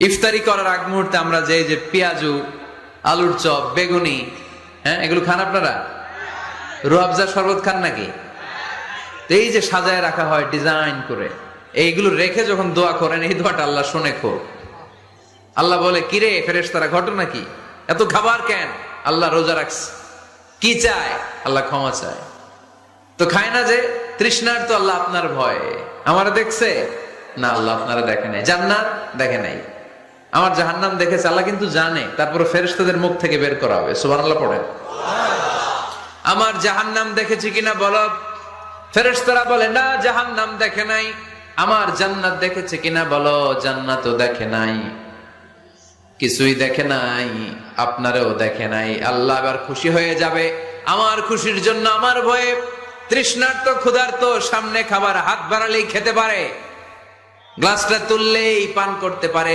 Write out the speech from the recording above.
ইফতারি করার আগ মুহূর্তে আমরা যে পেঁয়াজু, আলুর চপ, বেগুনি, হ্যাঁ, এগুলো খান আপনারা? রুয়াবজা শরবত খান নাকি? এই যে সাজায় রাখা হয় ডিজাইন করে, এইগুলো রেখে যখন দোয়া করেন, এই দোয়াটা আল্লাহ শুনে খুব। আল্লাহ বলে, কিরে ফেরেশতারা, ঘটনা কি? এত খাবার কেন? আল্লাহ রোজা রাখছে। কি চায়? আল্লাহ ক্ষমা চায়। তো খায় না যে তৃষ্ণার, তো আল্লাহ আপনার ভয়ে। আমার দেখছে না, আল্লাহ আপনারা দেখে নাই। জান্নাত দেখে নাই, আমার জাহান্নাম দেখেছে। আল্লাহ কিন্তু জানে, তারপরে ফেরেশতাদের মুখ থেকে বের করা হবে। সুবহানাল্লাহ পড়েন। আমার জাহান্নাম দেখেছি কিনা বলো। ফেরেশতারা বলে, না, জাহান্নাম দেখে নাই। আমার জান্নাত দেখেছে কিনা বলো। জান্নাতও দেখে নাই, কিছুই দেখে নাই, আপনারও দেখে নাই। আল্লাহ এবার খুশি হয়ে যাবে। আমার খুশির জন্য, আমার ভয়ে তৃষ্ণার্ত ক্ষুধার্ত সামনে খাবার হাত বাড়ালেই খেতে পারে, গ্লাসটা তুললেই পান করতে পারে।